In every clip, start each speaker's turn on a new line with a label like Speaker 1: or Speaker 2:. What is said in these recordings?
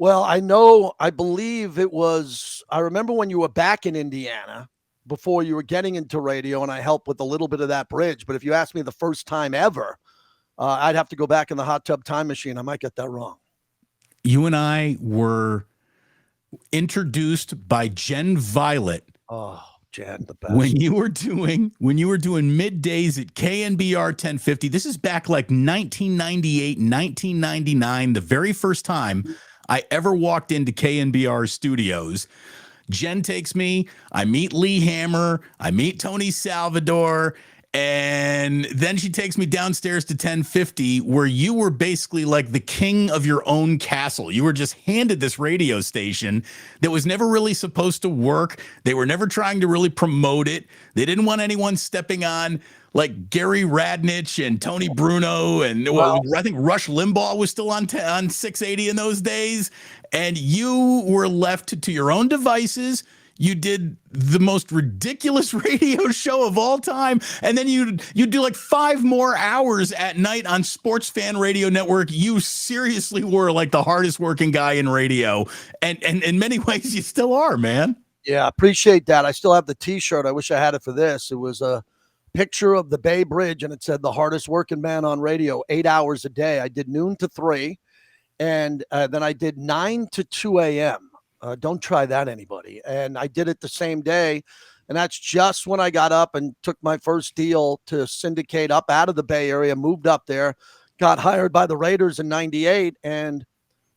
Speaker 1: Well, I believe it was, I remember when you were back in Indiana before you were getting into radio, and I helped with a little bit of that bridge. But if you ask me the first time ever, I'd have to go back in the hot tub time machine. I might get that wrong.
Speaker 2: You and I were introduced by Jen Violet
Speaker 1: Oh, Jen, the
Speaker 2: when
Speaker 1: best.
Speaker 2: you were doing middays at KNBR 1050. This is back like 1998, 1999, the very first time I ever walked into KNBR studios. Jen takes me, I meet Lee Hammer, I meet Tony Salvador, and then she takes me downstairs to 1050, where you were basically like the king of your own castle. You were just handed this radio station that was never really supposed to work. They were never trying to really promote it. They didn't want anyone stepping on like Gary Radnich and Tony Bruno, and
Speaker 1: Well,
Speaker 2: I think Rush Limbaugh was still on 680 in those days. And you were left to your own devices. You did the most ridiculous radio show of all time, and then you do like 5 more hours at night on Sports Fan Radio Network. You seriously were like the hardest working guy in radio, and in many ways you still are, man.
Speaker 1: yeah, appreciate that. I still have the T-shirt. I wish I had it for this. It was a picture of the Bay Bridge, and it said the hardest working man on radio, 8 hours a day. I did noon to 3, and then I did 9 to 2 a.m. Don't try that, anybody. And I did it the same day. And that's just when I got up and took my first deal to syndicate up out of the Bay Area, moved up there, got hired by the Raiders in 98. And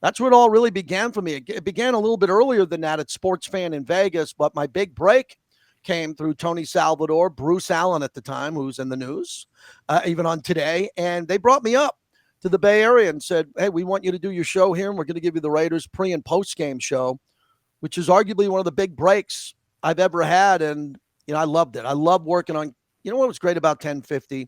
Speaker 1: that's where it all really began for me. It began a little bit earlier than that at Sports Fan in Vegas, but my big break came through Tony Salvador, Bruce Allen at the time, who's in the news, even on Today. And they brought me up to the Bay Area and said, hey, we want you to do your show here, and we're going to give you the Raiders pre- and post-game show, which is arguably one of the big breaks I've ever had. And, I loved it. I love working on, what was great about 1050?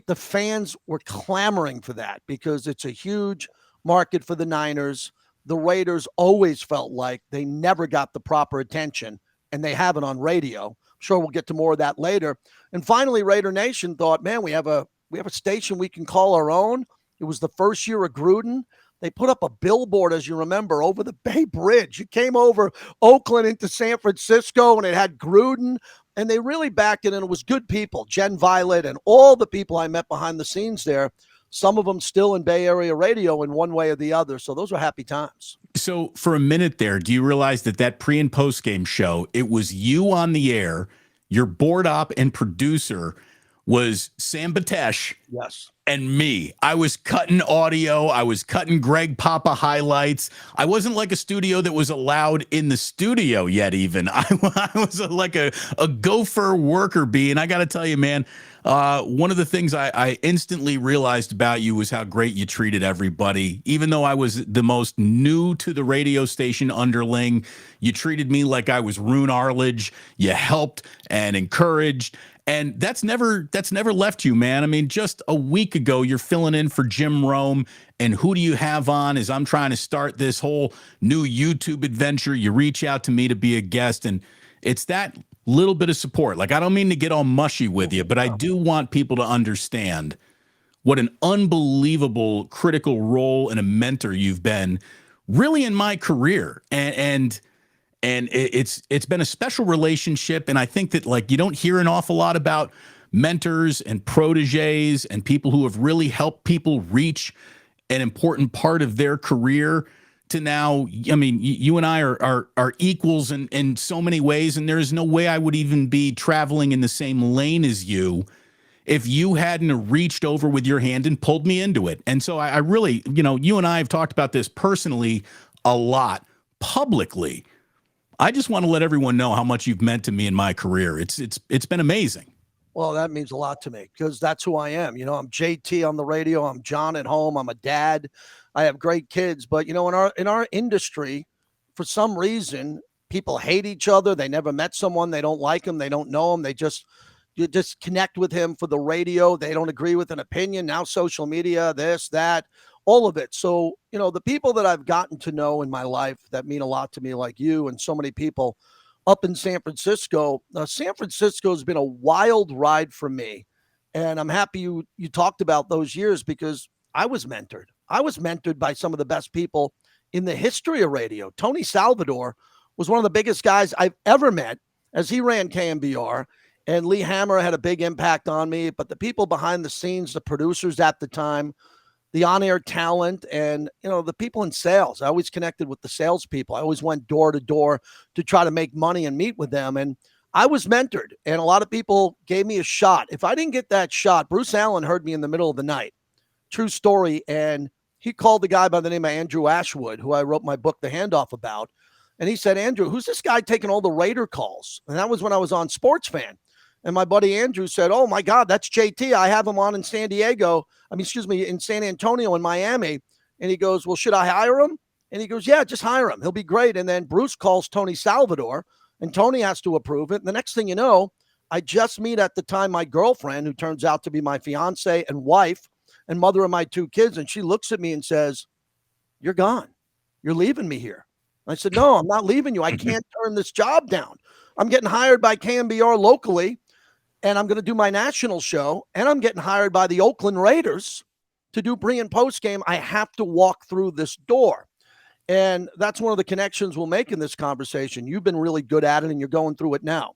Speaker 1: The fans were clamoring for that because it's a huge market for the Niners. The Raiders always felt like they never got the proper attention, and they have it on radio. I'm sure we'll get to more of that later. And finally, Raider Nation thought, man, we have a station we can call our own. It was the first year of Gruden. They put up a billboard, as you remember, over the Bay Bridge. It came over Oakland into San Francisco, and it had Gruden, and they really backed it, and it was good people, Jen Violet and all the people I met behind the scenes there, some of them still in Bay Area radio in one way or the other. So those were happy times.
Speaker 2: So for a minute there, do you realize that pre- and post-game show, it was you on the air, your board op and producer was Sam Batesh.
Speaker 1: Yes.
Speaker 2: And me. I was cutting audio. I was cutting Greg Papa highlights. I wasn't like a studio that was allowed in the studio yet even. I was like a gopher worker bee. And I got to tell you, man, one of the things I instantly realized about you was how great you treated everybody. Even though I was the most new to the radio station underling, you treated me like I was Rune Arledge. You helped and encouraged. And that's never left you, man. I mean, just a week ago, you're filling in for Jim Rome. And who do you have on as I'm trying to start this whole new YouTube adventure? You reach out to me to be a guest. And it's that little bit of support. Like, I don't mean to get all mushy with you, but I do want people to understand what an unbelievable critical role and a mentor you've been really in my career. And it's been a special relationship. And I think that, like, you don't hear an awful lot about mentors and proteges and people who have really helped people reach an important part of their career to now. I mean, you and I are equals in so many ways. And there is no way I would even be traveling in the same lane as you if you hadn't reached over with your hand and pulled me into it. And so I really, you and I have talked about this personally a lot publicly. I just want to let everyone know how much you've meant to me in my career. It's been amazing.
Speaker 1: Well, that means a lot to me because that's who I am. I'm JT on the radio. I'm John at home. I'm a dad. I have great kids. But, in our industry, for some reason, people hate each other. They never met someone. They don't like them. They don't know them. You just connect with him for the radio. They don't agree with an opinion. Now social media, this, that, all of it. So, the people that I've gotten to know in my life that mean a lot to me, like you and so many people up in San Francisco. San Francisco has been a wild ride for me. And I'm happy you talked about those years because I was mentored. I was mentored by some of the best people in the history of radio. Tony Salvador was one of the biggest guys I've ever met as he ran KMBR. And Lee Hammer had a big impact on me. But the people behind the scenes, the producers at the time, the on-air talent, and the people in sales. I always connected with the salespeople. I always went door to door to try to make money and meet with them. And I was mentored, and a lot of people gave me a shot. If I didn't get that shot, Bruce Allen heard me in the middle of the night. True story. And he called the guy by the name of Andrew Ashwood, who I wrote my book, The Handoff, about. And he said, Andrew, who's this guy taking all the Raider calls? And that was when I was on Sports Fan. And my buddy Andrew said, oh, my God, that's JT. I have him on in in San Antonio and Miami. And he goes, well, should I hire him? And he goes, yeah, just hire him. He'll be great. And then Bruce calls Tony Salvador, and Tony has to approve it. And the next thing you know, I just meet at the time my girlfriend, who turns out to be my fiance and wife and mother of my 2 kids. And she looks at me and says, you're gone. You're leaving me here. I said, no, I'm not leaving you. I can't turn this job down. I'm getting hired by KMBR locally, and I'm going to do my national show, and I'm getting hired by the Oakland Raiders to do pre and post game. I have to walk through this door. And that's one of the connections we'll make in this conversation. You've been really good at it, and you're going through it now.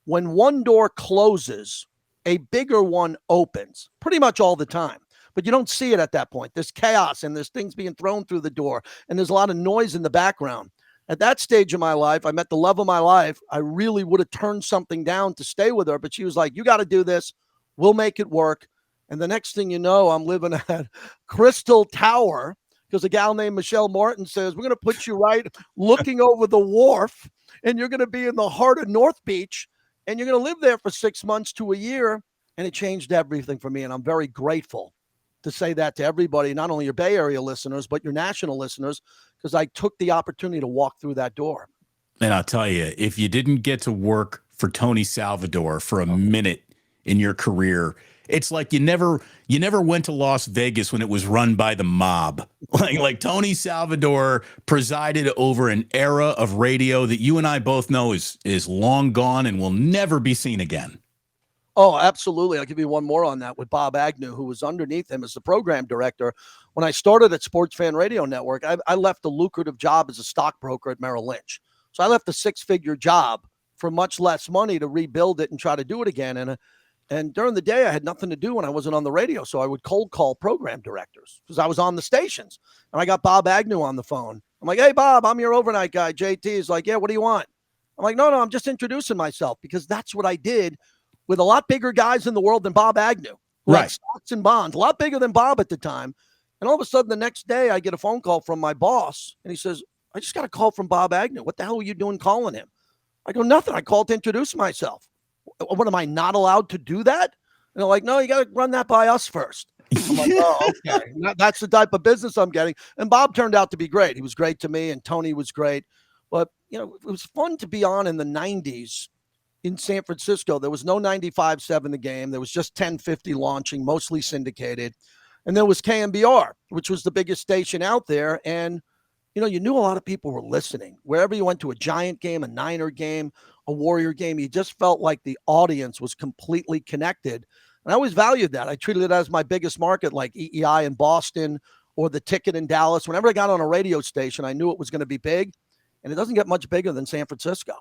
Speaker 1: When one door closes, a bigger one opens pretty much all the time. But you don't see it at that point. There's chaos, and there's things being thrown through the door, and there's a lot of noise in the background. At that stage of my life, I'm at the love of my life. I really would have turned something down to stay with her, but she was like, you got to do this. We'll make it work. And the next thing you know, I'm living at Crystal Tower because a gal named Michelle Martin says, we're going to put you right looking over the wharf, and you're going to be in the heart of North Beach, and you're going to live there for 6 months to a year. And it changed everything for me. And I'm very grateful to say that to everybody, not only your Bay Area listeners, but your national listeners, because I took the opportunity to walk through that door.
Speaker 2: And I'll tell you, if you didn't get to work for Tony Salvador for a minute in your career, it's like you never went to Las Vegas when it was run by the mob. Like Tony Salvador presided over an era of radio that you and I both know is long gone and will never be seen again.
Speaker 1: Oh, absolutely. I'll give you one more on that with Bob Agnew, who was underneath him as the program director. When I started at Sports Fan Radio Network, I left a lucrative job as a stockbroker at Merrill Lynch. So I left a 6-figure job for much less money to rebuild it and try to do it again. And during the day, I had nothing to do when I wasn't on the radio. So I would cold call program directors because I was on the stations. And I got Bob Agnew on the phone. I'm like, hey, Bob, I'm your overnight guy. JT is like, yeah, what do you want? I'm like, no, I'm just introducing myself, because that's what I did with a lot bigger guys in the world than Bob Agnew, who had stocks and bonds, a lot bigger than Bob at the time. And all of a sudden, the next day, I get a phone call from my boss, and he says, I just got a call from Bob Agnew. What the hell are you doing calling him? I go, nothing. I called to introduce myself. What, am I not allowed to do that? And they're like, no, you got to run that by us first. I'm like, oh, okay. That's the type of business I'm getting. And Bob turned out to be great. He was great to me, and Tony was great. But, it was fun to be on in the 90s in San Francisco. There was no 95.7 The Game. There was just 1050 launching, mostly syndicated. And there was KMBR, which was the biggest station out there. And, you knew a lot of people were listening. Wherever you went to a Giant game, a Niner game, a Warrior game, you just felt like the audience was completely connected. And I always valued that. I treated it as my biggest market, like EEI in Boston or the Ticket in Dallas. Whenever I got on a radio station, I knew it was going to be big. And it doesn't get much bigger than San Francisco.